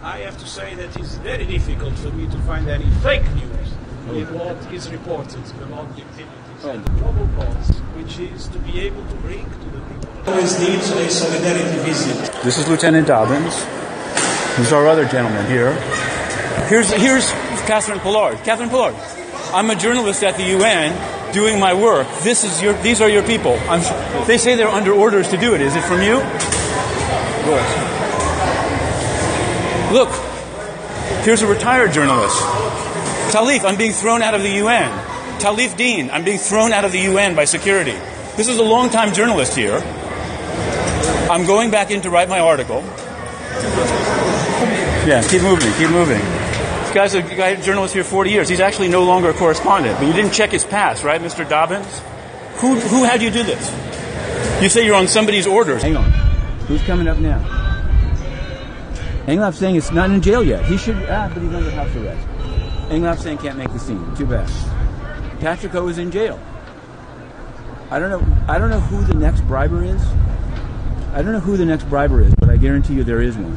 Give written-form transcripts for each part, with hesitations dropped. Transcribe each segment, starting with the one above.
I have to say that it's very difficult for me to find any fake news in what is reported about the activities and the global cause, which is to be able to bring to the people. Always needs a solidarity visit. This is Lieutenant Dobbins. There's our other gentleman here. Here's Catherine Pollard. Catherine Pollard, I'm a journalist at the UN doing my work. These are your people. They say they're under orders to do it. Is it from you? Look, here's a retired journalist. Talif, I'm being thrown out of the UN. Talif Dean, I'm being thrown out of the UN by security. This is a long-time journalist here. I'm going back in to write my article. Yeah, keep moving, keep moving. This guy's a journalist here 40 years. He's actually no longer a correspondent. But you didn't check his past, right, Mr. Dobbins? Who had you do this? You say you're on somebody's orders. Hang on. Who's coming up now? Engelop's saying it's not in jail yet. He should, but he's under house arrest. Engelop's saying can't make the scene. Too bad. Patrick O is in jail. I don't know who the next briber is. I don't know who the next briber is, but I guarantee you there is one.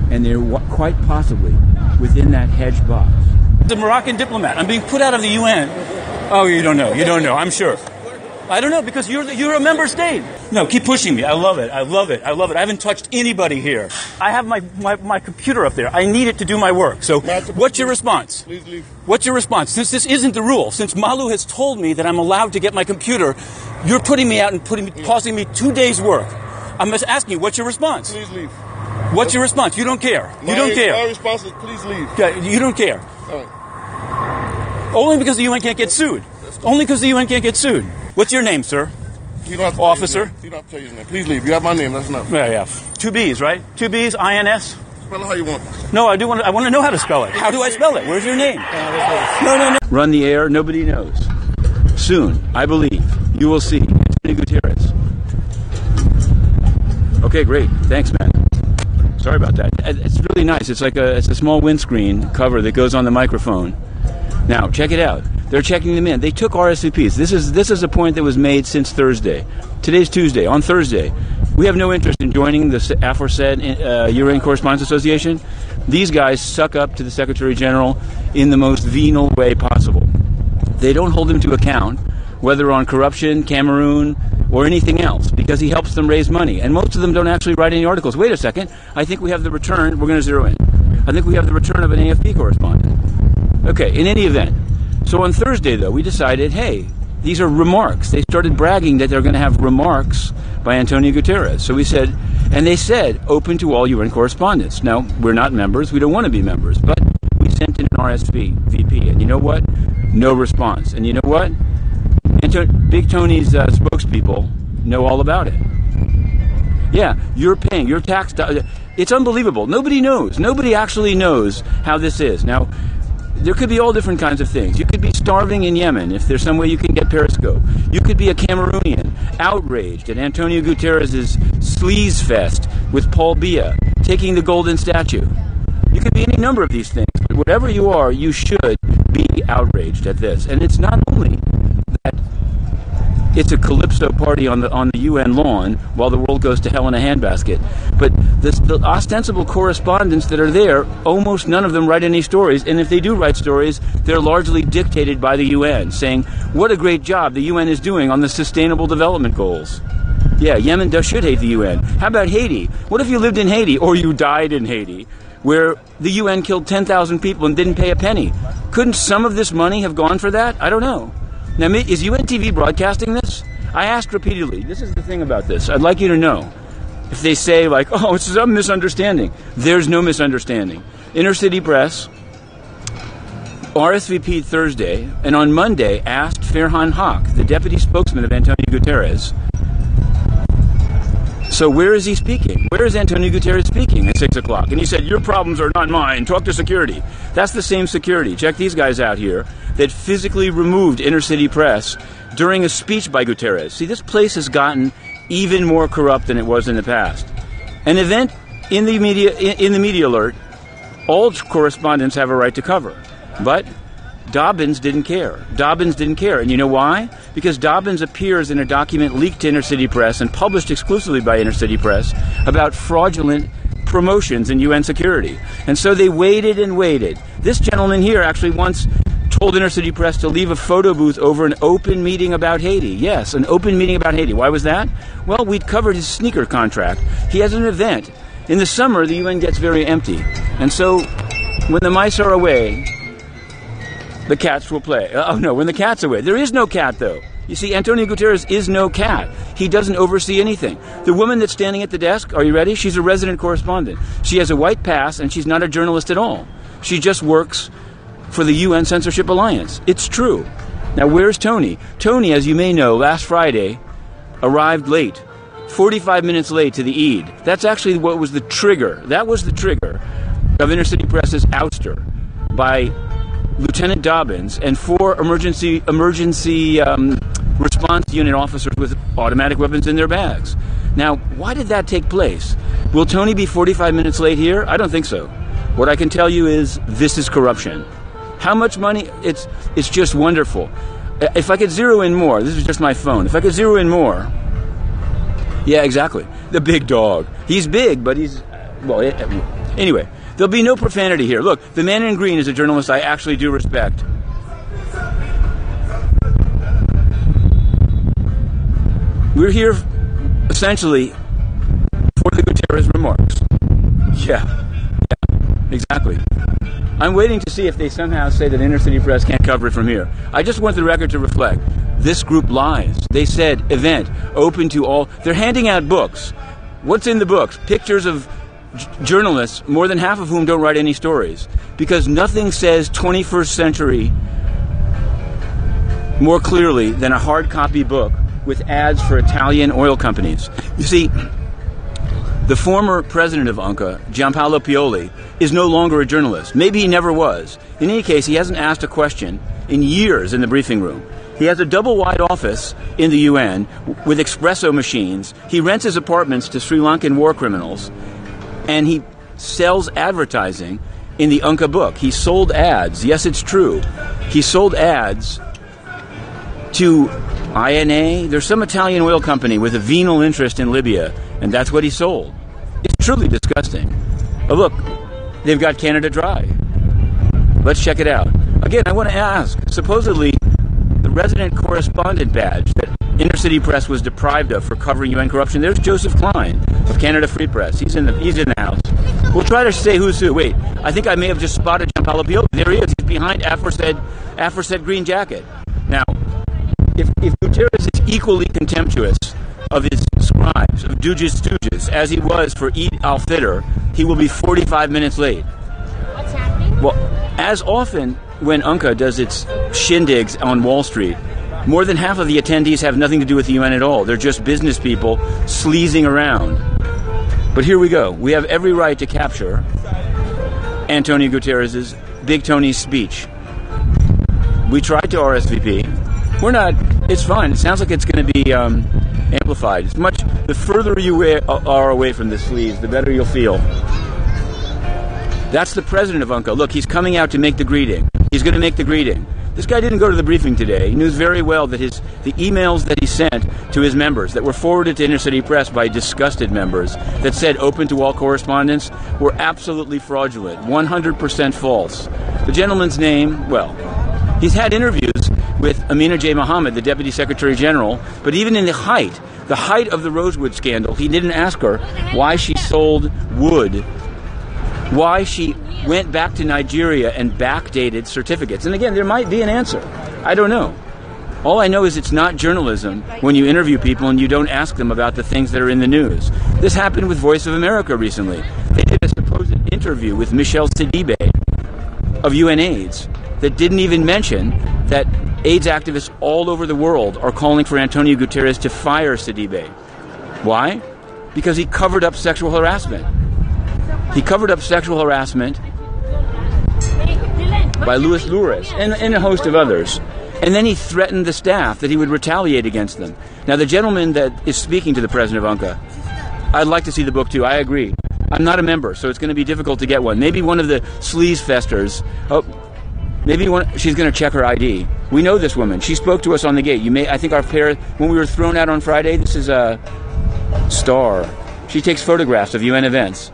And they're quite possibly within that hedge box. The Moroccan diplomat. I'm being put out of the UN. Oh, you don't know. You don't know. I'm sure. I don't know, because you're a member state. No, keep pushing me. I love it. I love it. I love it. I haven't touched anybody here. I have my computer up there. I need it to do my work. So what's your response? Please leave. What's your response? Since this isn't the rule, since Malu has told me that I'm allowed to get my computer, you're putting me out and costing me 2 days' work. I'm just asking you, what's your response? Please leave. What's your response? You don't care. You don't care. My response is please leave. Yeah, you don't care. All right. Only because the UN can't get sued. Only because the UN can't get sued. What's your name, sir? You don't have to Officer? You don't have to tell your name. Please leave. You have my name. That's enough. Yeah. 2 B's, right? 2 B's, INS? Spell it how you want. No, I want to know how to spell it. How do I spell it? Where's your name? No. Run the air. Nobody knows. Soon, I believe, you will see Antonio Guterres. Okay, great. Thanks, man. Sorry about that. It's really nice. It's like it's a small windscreen cover that goes on the microphone. Now, check it out. They're checking them in. They took RSVPs. This is a point that was made since Thursday. Today's Tuesday. On Thursday, we have no interest in joining the aforesaid UN Correspondents Association. These guys suck up to the Secretary General in the most venal way possible. They don't hold him to account, whether on corruption, Cameroon, or anything else, because he helps them raise money. And most of them don't actually write any articles. Wait a second. I think we have the return. We're going to zero in. I think we have the return of an AFP correspondent. Okay, in any event. So on Thursday, though, we decided, hey, these are remarks. They started bragging that they're going to have remarks by Antonio Guterres. So we said, and they said, open to all UN correspondents. Now, we're not members. We don't want to be members. But we sent in an RSVP. And you know what? No response. And you know what? Big Tony's spokespeople know all about it. Yeah, you're paying your tax. It's unbelievable. Nobody knows. Nobody actually knows how this is. Now, there could be all different kinds of things. You could be starving in Yemen if there's some way you can get Periscope. You could be a Cameroonian outraged at Antonio Guterres' sleaze fest with Paul Biya taking the golden statue. You could be any number of these things. But whatever you are, you should be outraged at this. And it's not only that it's a calypso party on the UN lawn while the world goes to hell in a handbasket, but the ostensible correspondents that are there, almost none of them write any stories, and if they do write stories, they're largely dictated by the UN, saying what a great job the UN is doing on the Sustainable Development Goals. Yeah, Yemen should hate the UN. How about Haiti? What if you lived in Haiti, or you died in Haiti, where the UN killed 10,000 people and didn't pay a penny? Couldn't some of this money have gone for that? I don't know. Now, is UN TV broadcasting this? I asked repeatedly. This is the thing about this. I'd like you to know. If they say, like, oh, it's some misunderstanding. There's no misunderstanding. Inner City Press, RSVP Thursday, and on Monday asked Farhan Haq, the deputy spokesman of Antonio Guterres, so where is he speaking? Where is Antonio Guterres speaking at 6 o'clock? And he said, your problems are not mine. Talk to security. That's the same security. Check these guys out here that physically removed Inner City Press during a speech by Guterres. See, this place has gotten even more corrupt than it was in the past. An event in the media alert, all correspondents have a right to cover. But Dobbins didn't care. Dobbins didn't care. And you know why? Because Dobbins appears in a document leaked to Inner City Press and published exclusively by Inner City Press about fraudulent promotions in UN security. And so they waited and waited. This gentleman here actually once told Inner City Press to leave a photo booth over an open meeting about Haiti. Yes, an open meeting about Haiti. Why was that? Well, we'd covered his sneaker contract. He has an event. In the summer, the UN gets very empty. And so when the mice are away, the cats will play. Oh, no, when the cat's away. There is no cat, though. You see, Antonio Guterres is no cat. He doesn't oversee anything. The woman that's standing at the desk, are you ready? She's a resident correspondent. She has a white pass, and she's not a journalist at all. She just works for the UN Censorship Alliance. It's true. Now, where's Tony? Tony, as you may know, last Friday arrived late, 45 minutes late to the Eid. That's actually what was the trigger. That was the trigger of Inner City Press's ouster by Lieutenant Dobbins and 4 emergency response unit officers with automatic weapons in their bags. Now, why did that take place? Will Tony be 45 minutes late here? I don't think so. What I can tell you is this is corruption. How much money? It's just wonderful. If I could zero in more, this is just my phone. If I could zero in more, yeah, exactly. The big dog. He's big, but he's, well, anyway. There'll be no profanity here. Look, the man in green is a journalist I actually do respect. We're here, essentially, for the Guterres remarks. Yeah, exactly. I'm waiting to see if they somehow say that Inner City Press can't cover it from here. I just want the record to reflect. This group lies. They said, event, open to all. They're handing out books. What's in the books? Pictures of journalists, more than half of whom don't write any stories, because nothing says 21st century more clearly than a hard copy book with ads for Italian oil companies. You see, the former president of UNCA, Gianpaolo Pioli, is no longer a journalist. Maybe he never was. In any case, he hasn't asked a question in years in the briefing room. He has a double-wide office in the UN with espresso machines. He rents his apartments to Sri Lankan war criminals. And he sells advertising in the UNCA book. He sold ads. Yes, it's true. He sold ads to INA. There's some Italian oil company with a venal interest in Libya, and that's what he sold. It's truly disgusting. Oh, look, they've got Canada Dry. Let's check it out. Again, I want to ask, supposedly the resident correspondent badge that Inner City Press was deprived of for covering UN corruption. There's Joseph Klein of Canada Free Press. He's in the house. We'll try to say who's who. Wait, I think I may have just spotted Gianpaolo Pioli. There he is. He's behind aforesaid green jacket. Now, if Guterres is equally contemptuous of his scribes, of dubious stooges, as he was for Eid al-Fitr, he will be 45 minutes late. What's happening? Well, as often when UNCA does its shindigs on Wall Street, more than half of the attendees have nothing to do with the UN at all. They're just business people sleazing around. But here we go. We have every right to capture Antonio Guterres' Big Tony's speech. We tried to RSVP. We're not. It's fine. It sounds like it's going to be amplified. It's much. The further you are away from the sleaze, the better you'll feel. That's the president of UNCA. Look, he's coming out to make the greeting. He's going to make the greeting. This guy didn't go to the briefing today. He knew very well that the emails that he sent to his members that were forwarded to Inner City Press by disgusted members that said open to all correspondence were absolutely fraudulent, 100% false. The gentleman's name, well, he's had interviews with Amina J. Mohammed, the Deputy Secretary General, but even in the height of the Rosewood scandal, he didn't ask her why she sold wood, why she went back to Nigeria and backdated certificates. And again, there might be an answer. I don't know. All I know is it's not journalism when you interview people and you don't ask them about the things that are in the news. This happened with Voice of America recently. They did a supposed interview with Michel Sidibe of UNAIDS that didn't even mention that AIDS activists all over the world are calling for Antonio Guterres to fire Sidibe. Why? Because he covered up sexual harassment. He covered up sexual harassment by Luis Lures and a host of others. And then he threatened the staff that he would retaliate against them. Now, the gentleman that is speaking to the president of UNCA, I'd like to see the book too. I agree. I'm not a member, so it's going to be difficult to get one. Maybe one of the sleaze festers. Oh, maybe she's going to check her ID. We know this woman. She spoke to us on the gate. I think our pair, when we were thrown out on Friday, this is a star. She takes photographs of UN events.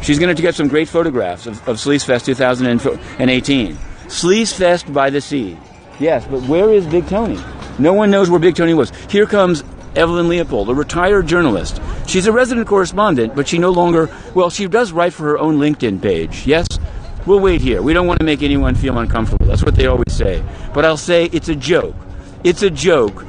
She's going to get some great photographs of Sleazefest 2018. Sleazefest by the sea. Yes, but where is Big Tony? No one knows where Big Tony was. Here comes Evelyn Leopold, a retired journalist. She's a resident correspondent, but she no longer, well, she does write for her own LinkedIn page. Yes, we'll wait here. We don't want to make anyone feel uncomfortable. That's what they always say. But I'll say it's a joke. It's a joke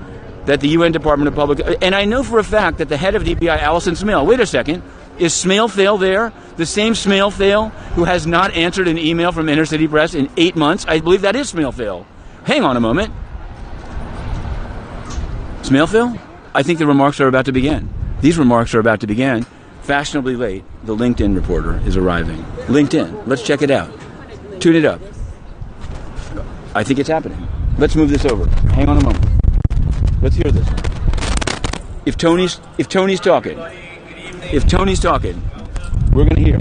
that the UN Department of Public... And I know for a fact that the head of DPI, Alison Smale, wait a second, is Smale-Fail there? The same Smale-Fail who has not answered an email from Inner City Press in 8 months? I believe that is Smale-Fail. Hang on a moment. Smale-Fail? I think the remarks are about to begin. These remarks are about to begin. Fashionably late, the LinkedIn reporter is arriving. LinkedIn, let's check it out. Tune it up. I think it's happening. Let's move this over. Hang on a moment. Let's hear this. If Tony's talking, we're going to hear.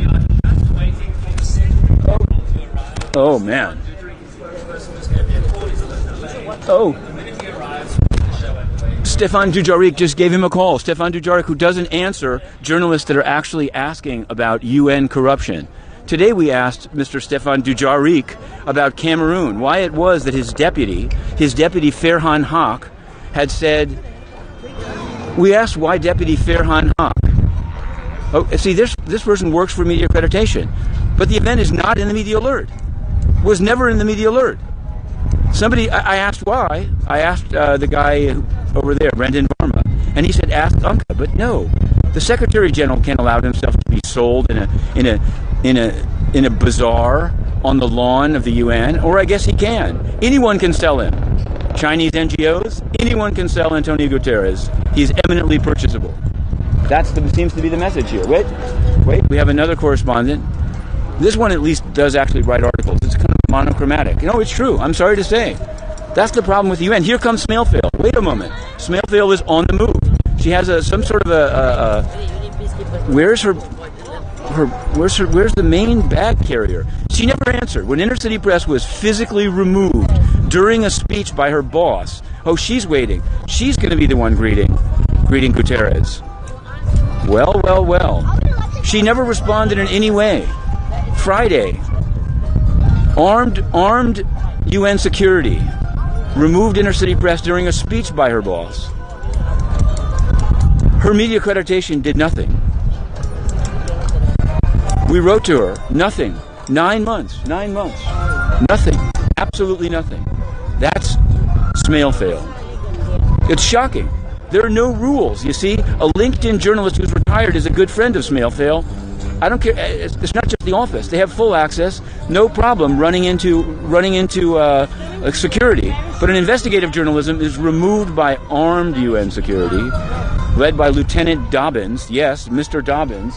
Oh man. Oh. Stephane Dujarric just gave him a call. Stephane Dujarric, who doesn't answer journalists that are actually asking about UN corruption. Today we asked Mr. Stephane Dujarric about Cameroon, why it was that his deputy Ferhan Haq, had said, we asked why Deputy Ferhan Haq. Oh, see, this person works for media accreditation, but the event is not in the media alert. Was never in the media alert. I asked why. I asked the guy over there, Brendan Varma, and he said, ask UNCA, but no. The Secretary General can't allow himself to be sold in a bazaar on the lawn of the UN, or I guess he can. Anyone can sell him. Chinese NGOs, anyone can sell Antonio Guterres. He's eminently purchasable. That seems to be the message here. Wait, we have another correspondent. This one at least does actually write articles. It's kind of monochromatic. It's true. I'm sorry to say. That's the problem with the UN. Here comes Smale-Fail. Wait a moment. Smale-Fail is on the move. She has some sort of where's the main bag carrier? She never answered. When Inner City Press was physically removed during a speech by her boss, oh, she's waiting. She's going to be the one greeting Guterres. Well. She never responded in any way. Friday, armed UN security removed Inner City Press during a speech by her boss. Her media accreditation did nothing. We wrote to her, nothing. 9 months. Nothing. Absolutely nothing. That's Smale-Fail. It's shocking. There are no rules. You see, a LinkedIn journalist who's retired is a good friend of Smale-Fail. I don't care. It's not just the office. They have full access. No problem running into security. But an investigative journalism is removed by armed UN security, led by Lieutenant Dobbins. Yes, Mr. Dobbins.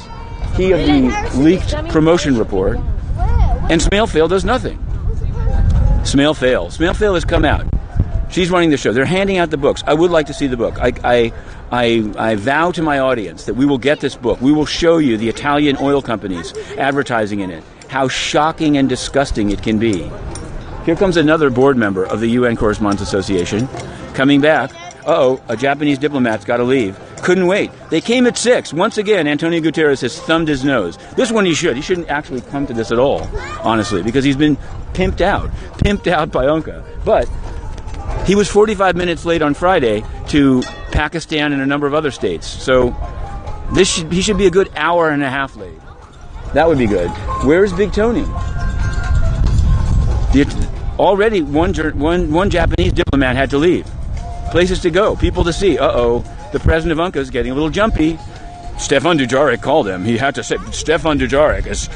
He of the leaked promotion report. And Smale-Fail does nothing. Smale-Fail has come out. She's running the show. They're handing out the books. I would like to see the book. I vow to my audience that we will get this book. We will show you the Italian oil companies advertising in it. How shocking and disgusting it can be. Here comes another board member of the UN Correspondents Association coming back. Uh-oh, a Japanese diplomat's got to leave. Couldn't wait. They came at 6. Once again, Antonio Guterres has thumbed his nose. This one he should. He shouldn't actually come to this at all, honestly, because he's been pimped out by UNCA. But he was 45 minutes late on Friday to Pakistan and a number of other states. So he should be a good hour and a half late. That would be good. Where's Big Tony? Already one Japanese diplomat had to leave. Places to go, people to see. Uh-oh, the president of UNCA is getting a little jumpy. Stephane Dujarric called him. He had to say, Stephane Dujarric is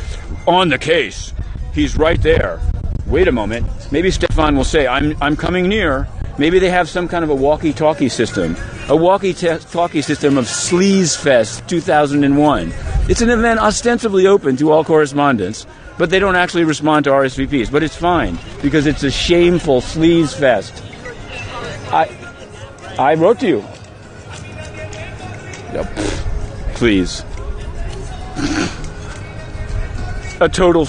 on the case. He's right there. Wait a moment. Maybe Stephane will say, I'm coming near. Maybe they have some kind of a walkie-talkie system. A walkie-talkie system of Sleazefest 2001. It's an event ostensibly open to all correspondents, but they don't actually respond to RSVPs. But it's fine, because it's a shameful Sleazefest. I wrote to you. Please. A total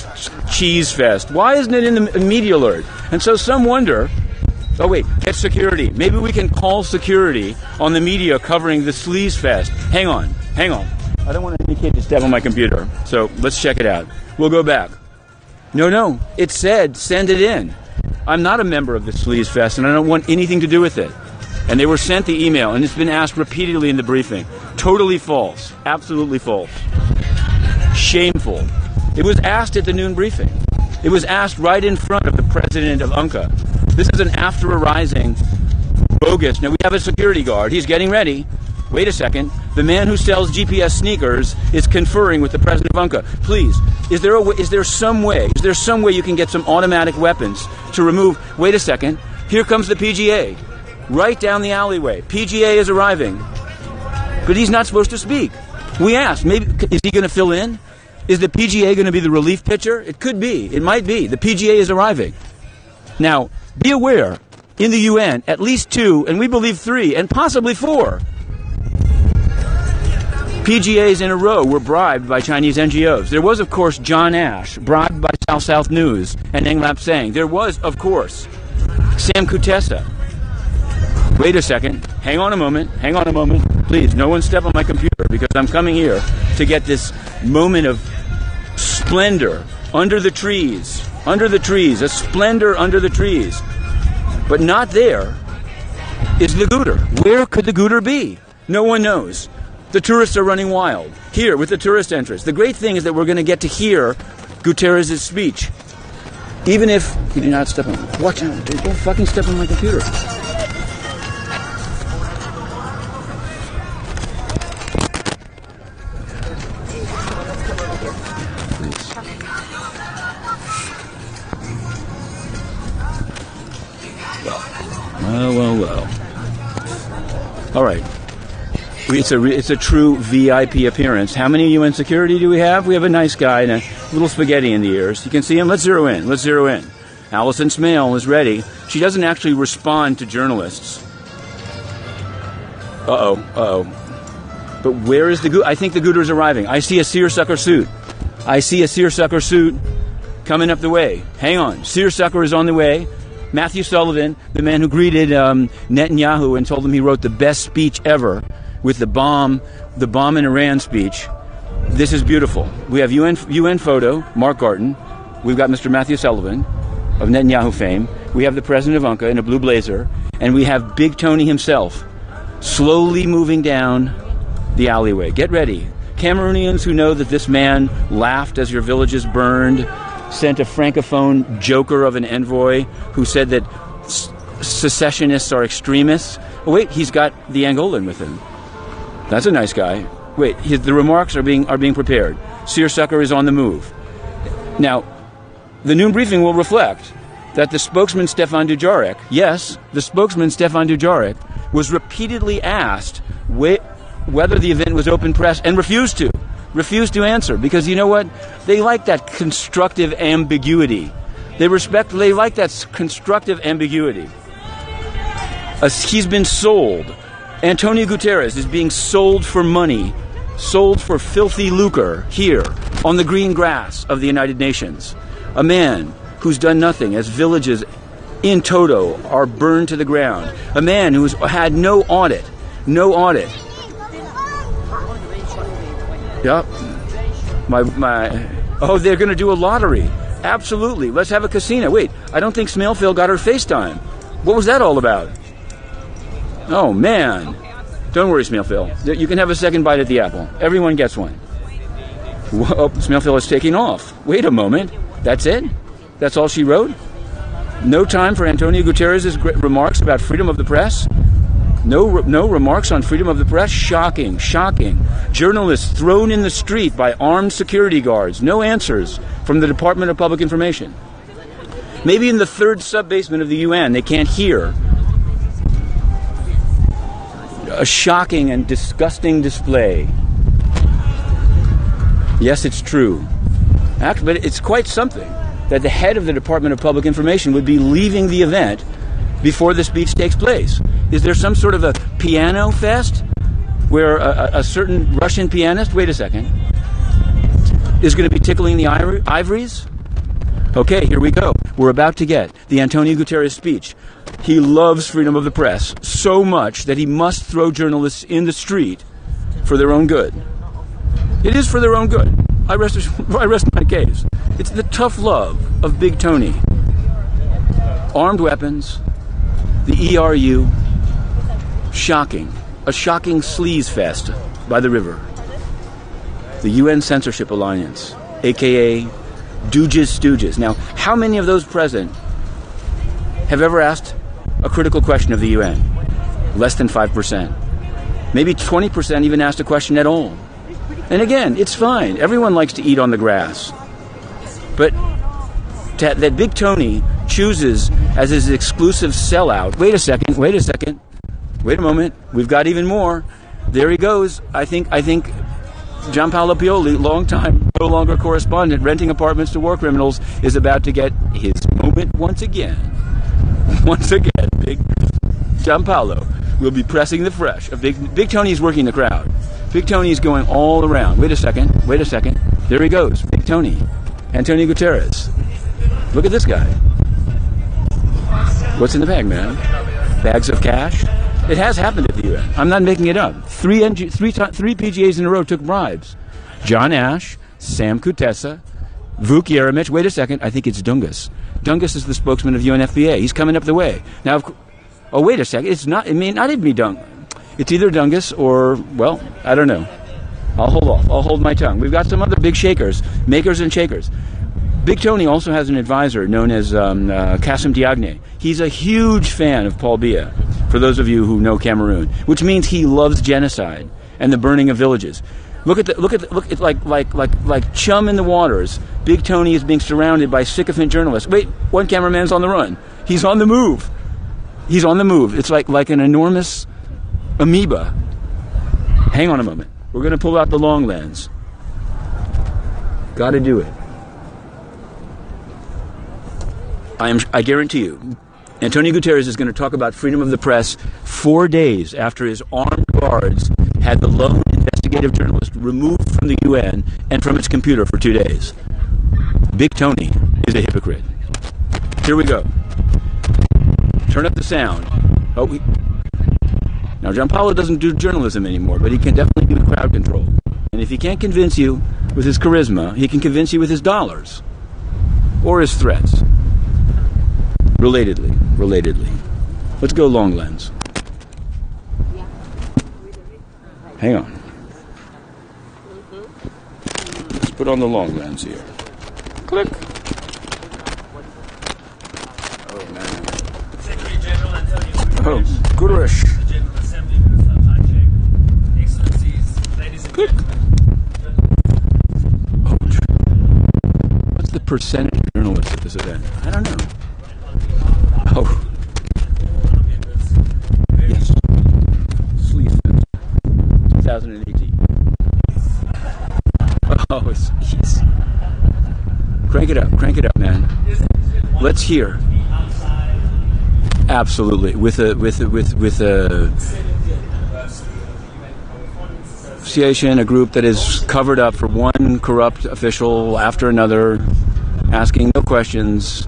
cheese fest. Why isn't it in the media alert? And so some wonder, oh wait, get security. Maybe we can call security on the media covering the Sleazefest. Hang on. I don't want any kid to step on my computer. So let's check it out. We'll go back. No. It said, send it in. I'm not a member of the Sleaze Fest, and I don't want anything to do with it. And they were sent the email, and it's been asked repeatedly in the briefing. Totally false. Absolutely false. Shameful. It was asked at the noon briefing. It was asked right in front of the president of UNCA. This is an after-arising bogus. Now, we have a security guard. He's getting ready. Wait a second. The man who sells GPS sneakers is conferring with the president of UNCA. Please, is there some way you can get some automatic weapons to remove? Wait a second. Here comes the PGA. Right down the alleyway. PGA is arriving. But he's not supposed to speak. We asked, maybe, is he going to fill in? Is the PGA going to be the relief pitcher? It could be. It might be. The PGA is arriving. Now, be aware, in the UN, at least 2, and we believe 3, and possibly 4, PGAs in a row were bribed by Chinese NGOs. There was, of course, John Ash, bribed by South News and Englap Sang. There was, of course, Sam Kutesa. Wait a second. Hang on a moment. Please, no one step on my computer, because I'm coming here to get this moment of splendor under the trees, a splendor under the trees. But not there is the Guter. Where could the Guter be? No one knows. The tourists are running wild. Here, with the tourist entrance. The great thing is that we're going to get to hear Guterres' speech. Even if you do not step on... Watch out. Don't fucking step on my computer. Well. All right. It's a true VIP appearance. How many UN security do we have? We have a nice guy and a little spaghetti in the ears. You can see him. Let's zero in. Alison Smale is ready. She doesn't actually respond to journalists. Uh-oh. But where is the Guter? I think the Guter is arriving. I see a seersucker suit coming up the way. Hang on. Seersucker is on the way. Matthew Sullivan, the man who greeted Netanyahu and told him he wrote the best speech ever with the bomb in Iran speech. This is beautiful. We have UN photo, Mark Garten. We've got Mr. Matthew Sullivan of Netanyahu fame. We have the president of UNCA in a blue blazer. And we have Big Tony himself slowly moving down the alleyway. Get ready. Cameroonians who know that this man laughed as your villages burned, sent a francophone joker of an envoy who said that secessionists are extremists. Oh, wait, he's got the Angolan with him. That's a nice guy. Wait, the remarks are being prepared. Seersucker is on the move. Now, the noon briefing will reflect that the spokesman Stephane Dujarric, was repeatedly asked whether the event was open press and refused to answer, because you know what? They like that constructive ambiguity. They like that constructive ambiguity. He's been sold. Antonio Guterres is being sold for money, sold for filthy lucre here on the green grass of the United Nations. A man who's done nothing as villages in toto are burned to the ground. A man who's had no audit. Yep. They're going to do a lottery. Absolutely. Let's have a casino. Wait, I don't think Smaleville got her FaceTime. What was that all about? Oh, man. Don't worry, Smaleville. You can have a second bite at the apple. Everyone gets one. Whoa, Smaleville is taking off. Wait a moment. That's it? That's all she wrote? No time for Antonio Guterres' remarks about freedom of the press? No remarks on freedom of the press? Shocking. Journalists thrown in the street by armed security guards. No answers from the Department of Public Information. Maybe in the third sub-basement of the UN they can't hear a shocking and disgusting display. Yes, it's true. But it's quite something that the head of the Department of Public Information would be leaving the event before the speech takes place. Is there some sort of a piano fest where a certain Russian pianist, wait a second, is going to be tickling the ivories? Okay, here we go. We're about to get the Antonio Guterres speech. He loves freedom of the press so much that he must throw journalists in the street for their own good. It is for their own good. I rest my case. It's the tough love of Big Tony. Armed weapons, the ERU, shocking. A shocking sleaze fest by the river. The UN Censorship Alliance, a.k.a. Dubious Stooges. Now, how many of those present have ever asked a critical question of the UN? Less than 5%. Maybe 20% even asked a question at all. And again, it's fine. Everyone likes to eat on the grass. But that Big Tony chooses as his exclusive sellout. Wait a second. Wait a moment. We've got even more. There he goes. I think Gianpaolo Pioli, long-time, no longer correspondent, renting apartments to war criminals, is about to get his moment once again. Once again, Big Gianpaolo will be pressing the fresh. Big Tony's working the crowd. Big Tony's going all around. Wait a second. There he goes. Big Tony. Antonio Guterres. Look at this guy. What's in the bag, man? Bags of cash? It has happened at the UN. I'm not making it up. Three PGAs in a row took bribes. John Ash, Sam Kutesa, Vuk Jeremic. Wait a second. I think it's Dungas. Dungas is the spokesman of UNFPA. He's coming up the way. Now, wait a second. It's not. It may not even be Dungas. It's either Dungas or, well, I don't know. I'll hold off. I'll hold my tongue. We've got some other big shakers, makers and shakers. Big Tony also has an advisor known as Kassim Diagne. He's a huge fan of Paul Biya, for those of you who know Cameroon, which means he loves genocide and the burning of villages. Look at like chum in the waters. Big Tony is being surrounded by sycophant journalists. Wait, one cameraman's on the run. He's on the move. It's like an enormous amoeba. Hang on a moment. We're going to pull out the long lens. Got to do it. I guarantee you, Antonio Guterres is going to talk about freedom of the press 4 days after his armed guards had the lone investigative journalist removed from the UN and from its computer for 2 days. Big Tony is a hypocrite. Here we go. Turn up the sound. Now, Gianpaolo doesn't do journalism anymore, but he can definitely do crowd control. And if he can't convince you with his charisma, he can convince you with his dollars or his threats. Relatedly. Let's go long lens. Hang on. Let's put on the long lens here. Click. Oh, man. Secretary General Antonio Guterres. Oh, Guterres. The General Assembly Minister Tajik. Excellencies, ladies and Click. What's the percentage of journalists at this event? I don't know. Oh. Yes. Sleeve Fest. 2018. Oh, it's crank it up, man. Let's hear. Absolutely. With a association, a group that is covered up for one corrupt official after another, asking no questions,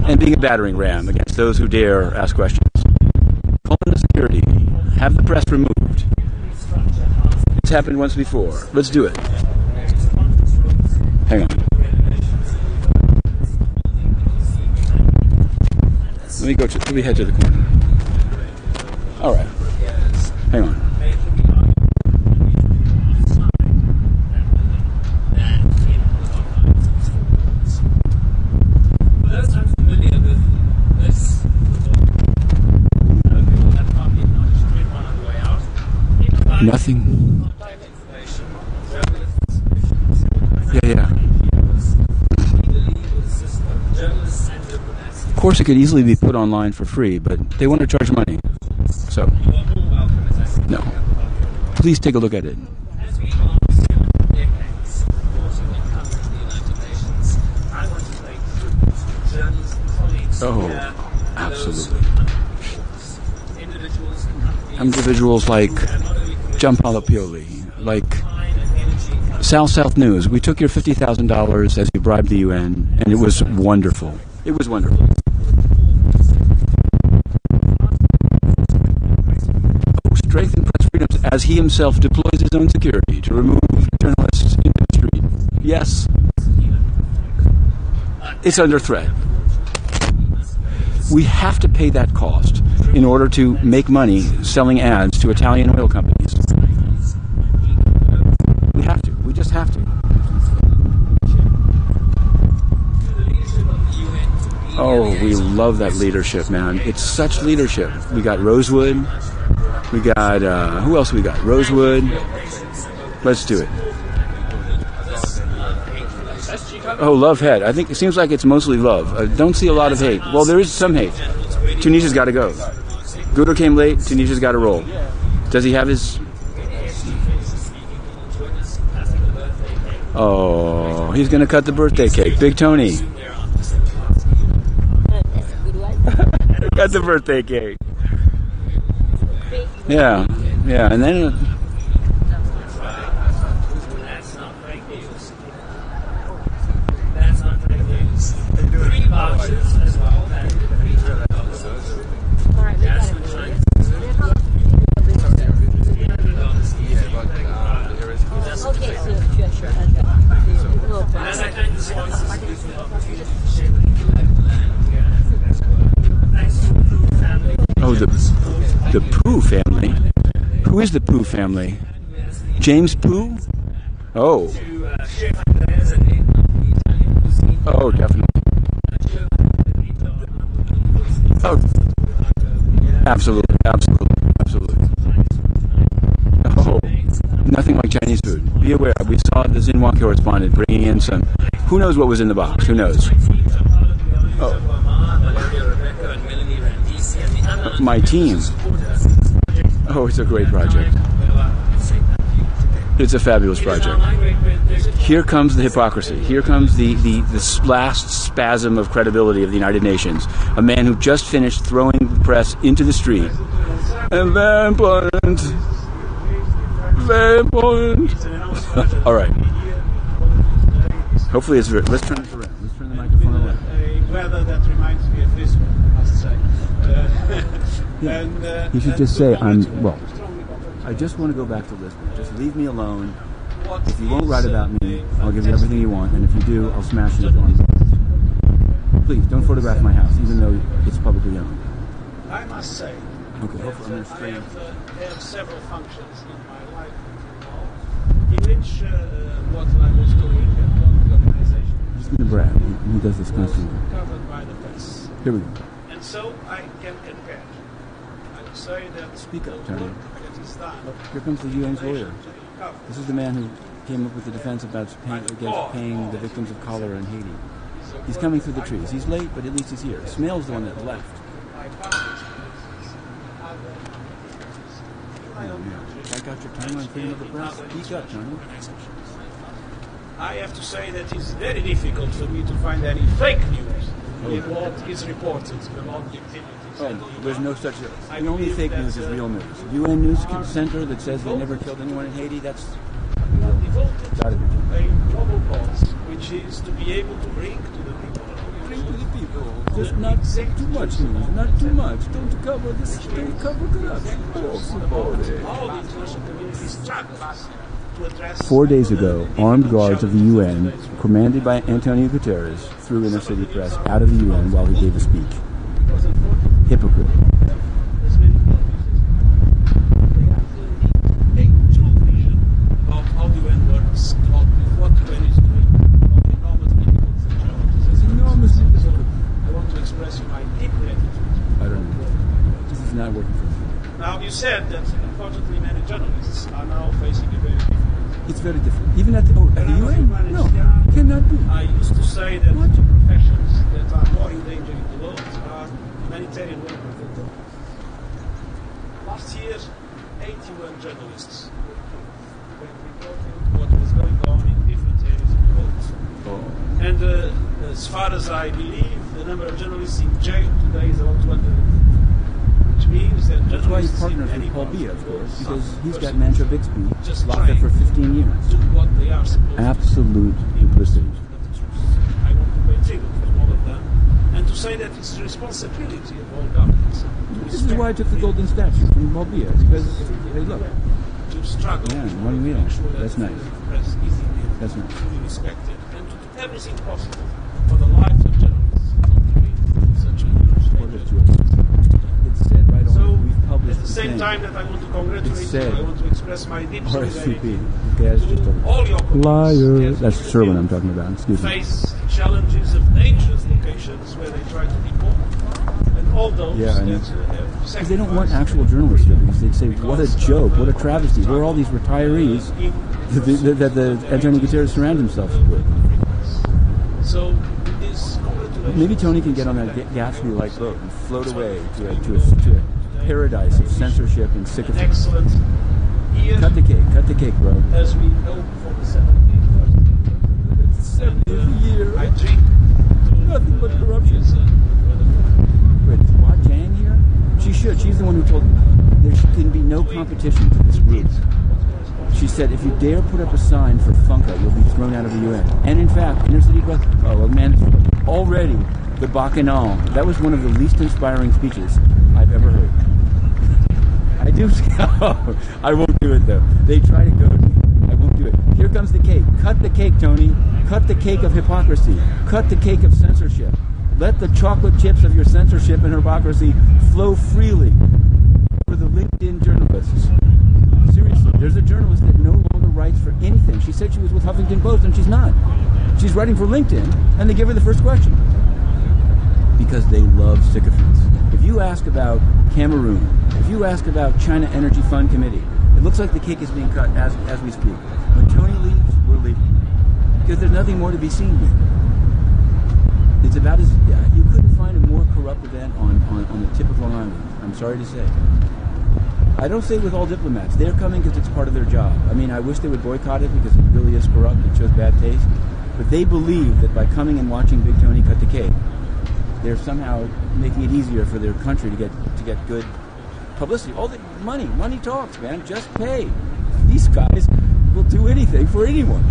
and being a battering ram against those who dare ask questions. Homeland Security, have the press removed. It's happened once before. Let's do it. Hang on. Let me head to the corner. All right. Hang on. Nothing. Yeah. Of course, it could easily be put online for free, but they want to charge money. So, no. Please take a look at it. Oh, absolutely. Individuals like Gianpaolo Pioli, like South News. We took your $50,000 as you bribed the UN, and it was wonderful. It was wonderful. Strengthen press freedoms as he himself deploys his own security to remove journalists Yes. It's under threat. We have to pay that cost in order to make money selling ads to Italian oil companies. We have to. We just have to. Oh, we love that leadership, man. It's such leadership. We got Rosewood. We got, who else we got? Rosewood. Let's do it. Oh, love head. I think it seems like it's mostly love. I don't see a lot of hate. Well, there is some hate. Tunisia's got to go. Guter came late. Tunisia's got to roll. Does he have his... Oh, he's going to cut the birthday cake. Big Tony. Cut the birthday cake. Yeah, yeah, and then... Oh, the Pooh family. Who is the Pooh family? James Pooh? Oh. Oh, definitely. Oh, absolutely, absolutely, absolutely. Oh, nothing like Chinese food. Be aware, we saw the UN correspondent bringing in some. Who knows what was in the box? Who knows? Oh. My team. Oh, it's a great project. It's a fabulous project. Here comes the hypocrisy. Here comes the last spasm of credibility of the United Nations. A man who just finished throwing the press into the street. And very important. Very important. All right. Hopefully it's... Let's turn it around. Let's turn the microphone around. A weather that reminds me of this one, I must say. Yeah. And, you should just say, well, I just want to go back to Lisbon. Just leave me alone. If you won't write about me, I'll give you everything you want. And if you do, I'll smash it on the... Please, don't photograph my house, even though it's publicly owned. I must say, okay, hopefully I'm I have several functions in my life in which what I was doing at one organization just going to brag. He does this constantly. covered by the press. Here we go. And so I can compare. I would say that Speak up, the Tony. work that is done Here comes the UN's lawyer. This is the man who came up with the defense against paying the victims of cholera in Haiti. He's coming through the trees. He's late, but at least he's here. Smail's the one that left. Check out your tongue on freedom of the press. Speak up, Tony. I have to say that it's very difficult for me to find any fake news in what is reported about the activities. There's no such... The only fake news is real news. UN News Center that says they never killed anyone in Haiti, that's... Devoted a global cause, which is to be able to bring to the people. Bring to the people. Just not too much news. Not too much. Don't cover this. Don't cover corruption. All the international community struggles to address... 4 days ago, armed guards of the UN, commanded by Antonio Guterres, threw inner city press out of the UN while he gave a speech. Hypocrite. Not working for me. Now, you said that unfortunately many journalists are now facing a very difficult... It's very different. Even at the UN? No, cannot be. I used to say that the professions that are more in danger in the world are humanitarian workers. Last year, 81 journalists were reporting what was going on in different areas of the world. Oh. And as far as I believe, the number of journalists in jail today is about 200. That's why he partners with Paul Biya, of course, because he's got Mantra Bixby locked up for 15 years. Absolute duplicity. I want to pay tribute to all of them and to say that it's the responsibility of all governments. This is why I took the golden statue from Paul Biya, because, hey, look. To struggle. Yeah, one wheel. That's nice. That's not. to be respected and to do everything possible for the lives of journalists not to be such a It's said right on. So, We've published at the same time that I want to congratulate you, I want to express my deep solidarity to all your colleagues. That's Sherwin I'm talking about. Excuse me. Face challenges of dangerous locations where they try to deport, and all those that have sacrificed. Because they don't want actual journalists here, because they'd say, what a joke, what a travesty. Where are all these retirees that Antonio Guterres surrounds himself with? So, this congratulations. Maybe Tony can get on that Gatsby-like boat and float away to a paradise of censorship and sycophants. Excellent year. Cut the cake, bro. As we know for the 70th year. I drink Nothing but corruption. Wait, is Hua Jang here? She should. She's the one who told me there can be no competition to this group. She said, if you dare put up a sign for FUNCA, you'll be thrown out of the UN. And in fact, inner city press, already the Bacchanal, that was one of the least inspiring speeches I've ever heard. I do. I won't do it though. They try to goad me. I won't do it. Here comes the cake. Cut the cake, Tony. Cut the cake of hypocrisy. Cut the cake of censorship. Let the chocolate chips of your censorship and hypocrisy flow freely for the LinkedIn journalists. Seriously, there's a journalist that no longer writes for anything. She said she was with Huffington Post, and she's not. She's writing for LinkedIn, and they give her the first question. Because they love sycophants. If you ask about Cameroon, if you ask about China Energy Fund Committee, it looks like the cake is being cut as we speak. When Tony leaves, we're leaving. Because there's nothing more to be seen here. It's about as... you couldn't find a more corrupt event on the tip of Long Island. I'm sorry to say. I don't say with all diplomats. They're coming because it's part of their job. I mean, I wish they would boycott it because it really is corrupt. It shows bad taste. But they believe that by coming and watching Big Tony cut the cake, they're somehow making it easier for their country to get good publicity. All the money talks, man. Just pay. These guys will do anything for anyone.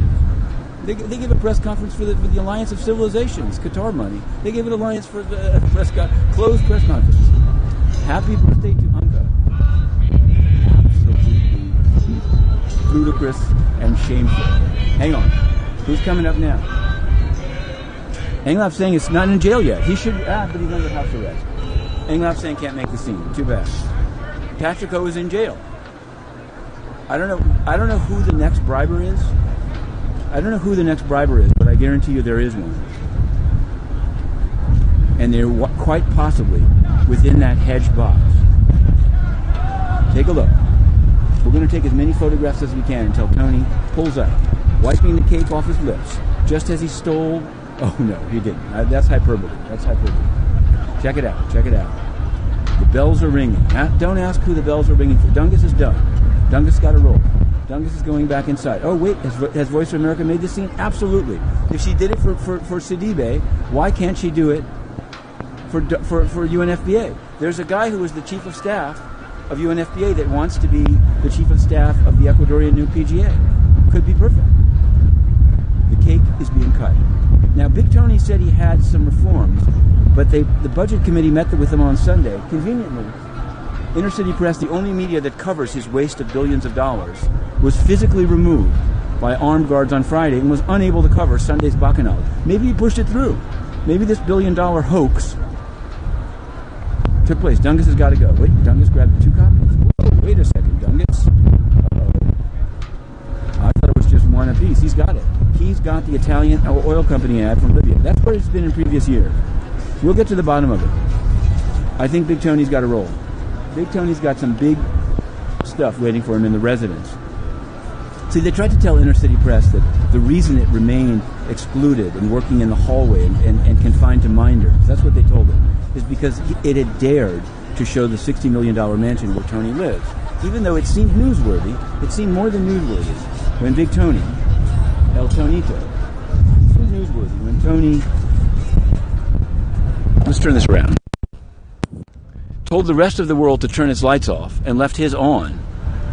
They give a press conference for the Alliance of Civilizations, Qatar money. They give an alliance for the closed press conference. Happy birthday to UNCA. Absolutely ludicrous and shameful. Hang on. Who's coming up now? Englap's saying it's not in jail yet. He should, but he's under house arrest. Englap's saying can't make the scene. Too bad. Patrick O is in jail. I don't know who the next briber is. But I guarantee you there is one. And they're quite possibly within that hedge box. Take a look. We're going to take as many photographs as we can until Tony pulls out, wiping the cake off his lips, just as he stole... Oh, no, he didn't. That's hyperbole. Check it out. The bells are ringing. Don't ask who the bells are ringing for. Dungus is done. Dungus got a roll. Dungus is going back inside. Oh, wait, has Voice of America made this scene? Absolutely. If she did it for Sidibe, why can't she do it for UNFPA? There's a guy who was the chief of staff of UNFPA that wants to be the chief of staff of the Ecuadorian new PGA. Could be perfect. The cake is being cut. Now, Big Tony said he had some reforms, but the Budget Committee met with him on Sunday. Conveniently, Inner City Press, the only media that covers his waste of billions of dollars, was physically removed by armed guards on Friday and was unable to cover Sunday's Bacchanal. Maybe he pushed it through. Maybe this billion-dollar hoax took place. Dungus has got to go. Wait, Dungus grabbed 2 copies. Whoa, wait a second, Dungus. I thought it was just one apiece. He's got it. He's got the Italian oil company ad from Libya. That's where it's been in previous years. We'll get to the bottom of it. I think Big Tony's got a roll. Big Tony's got some big stuff waiting for him in the residence. See, they tried to tell Inner City Press that the reason it remained excluded and working in the hallway and confined to minders, that's what they told it, is because it had dared to show the $60 million mansion where Tony lives. Even though it seemed newsworthy, it seemed more than newsworthy when Big Tony, El Tonito, it seemed newsworthy when Tony, let's turn this around, told the rest of the world to turn its lights off and left his on.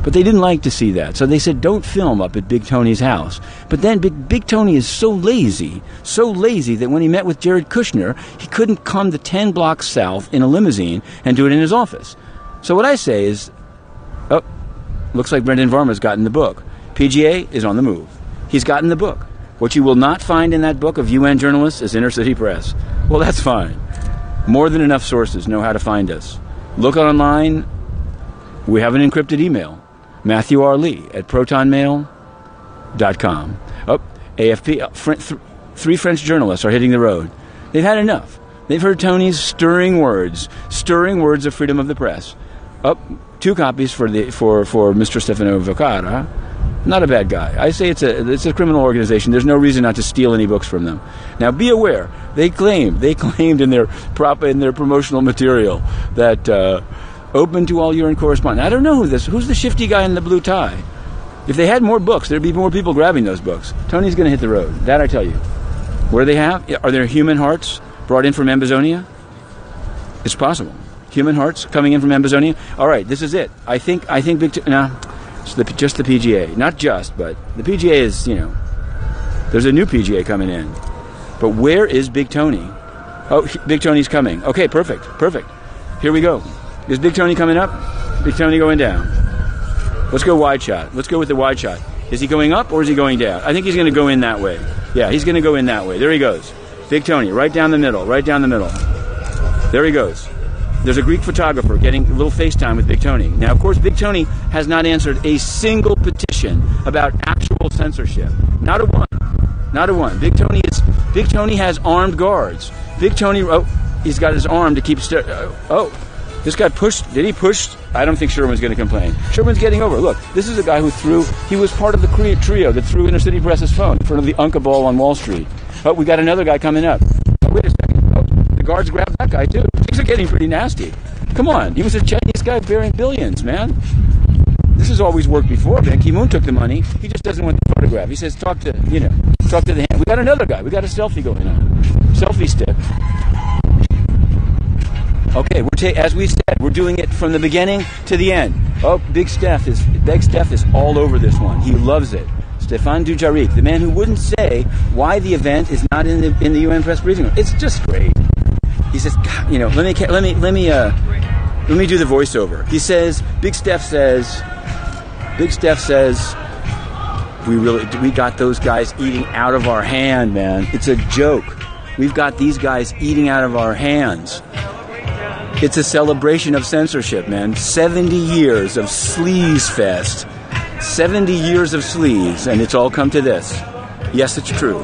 But they didn't like to see that, so they said, don't film up at Big Tony's house. But then Big Tony is so lazy that when he met with Jared Kushner, he couldn't come the 10 blocks south in a limousine and do it in his office. So what I say is, looks like Brendan Varma's gotten the book. PGA is on the move. He's gotten the book. What you will not find in that book of UN journalists is inner city press. Well, that's fine. More than enough sources know how to find us. Look online. We have an encrypted email. Matthew R. Lee at protonmail.com. Oh, AFP. 3 French journalists are hitting the road. They've had enough. They've heard Tony's stirring words of freedom of the press. Oh, 2 copies for Mr. Stephane Dujarric. Not a bad guy. I say it's a criminal organization. There's no reason not to steal any books from them. Now, be aware. They claimed in their promotional material that open to all UN correspondents. I don't know who's the shifty guy in the blue tie. If they had more books, there'd be more people grabbing those books. Tony's going to hit the road. That I tell you. What do they have? Are there human hearts brought in from Ambazonia? It's possible. Human hearts coming in from Ambazonia. All right, this is it. I think it's just the PGA. Not just, but the PGA is, there's a new PGA coming in. But where is Big Tony? Oh, Big Tony's coming. Okay, perfect. Here we go. Is Big Tony coming up? Big Tony going down. Let's go wide shot. Let's go with the wide shot. Is he going up or is he going down? I think he's going to go in that way. Yeah, he's going to go in that way. There he goes. Big Tony, right down the middle. There he goes. There's a Greek photographer getting a little FaceTime with Big Tony. Now, of course, Big Tony has not answered a single petition about actual censorship. Not a one. Big Tony has armed guards. Big Tony, he's got his arm to keep this guy pushed. Did he push? I don't think Sherman's going to complain. Sherman's getting over. Look, this is a guy who he was part of the trio that threw Inner City Press's phone in front of the UNCA ball on Wall Street. Oh, we got another guy coming up. Oh, wait a second. Oh, the guards grabbed that guy too. Things are getting pretty nasty. Come on. He was a Chinese guy bearing billions, man. This has always worked before. Ban Ki-moon took the money. He just doesn't want the photograph. He says, talk to the hand. We got another guy. We got a selfie going on. Selfie stick. Okay, as we said, we're doing it from the beginning to the end. Oh, Big Steph is all over this one. He loves it. Stephane Dujarric, the man who wouldn't say why the event is not in the UN press briefing room. It's just great. He says, let me do the voiceover. He says, Big Steph says, we got those guys eating out of our hand, man. It's a joke. We've got these guys eating out of our hands. It's a celebration of censorship, man. 70 years of sleaze fest. 70 years of sleaze, and it's all come to this. Yes, it's true.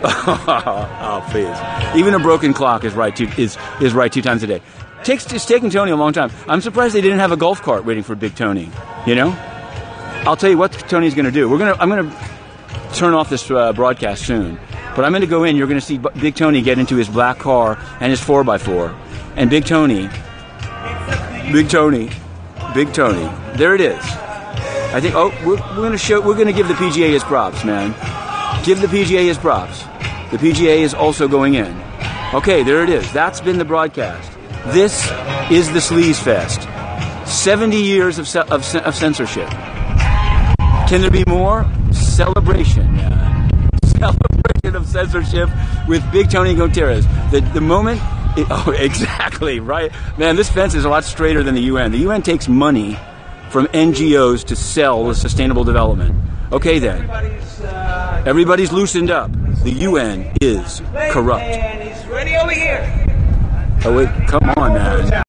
Oh, please. Even a broken clock is right 2 times a day. It's taking Tony a long time. I'm surprised they didn't have a golf cart waiting for Big Tony. I'll tell you what Tony's going to do. I'm going to turn off this broadcast soon. But I'm going to go in. You're going to see Big Tony get into his black car and his 4x4. And Big Tony. There it is. I think. Oh, we're going to give the PGA his props, man. Give the PGA his props. The PGA is also going in. Okay, there it is. That's been the broadcast. This is the Sleaze Fest. 70 years of censorship. Can there be more? Celebration, man. Celebration of censorship with Big Tony Guterres. The moment... exactly, right. Man, this fence is a lot straighter than the UN. The UN takes money from NGOs to sell the sustainable development. Okay, then. Everybody's loosened up. The UN is corrupt. And he's ready over here. Oh, wait, come on, man.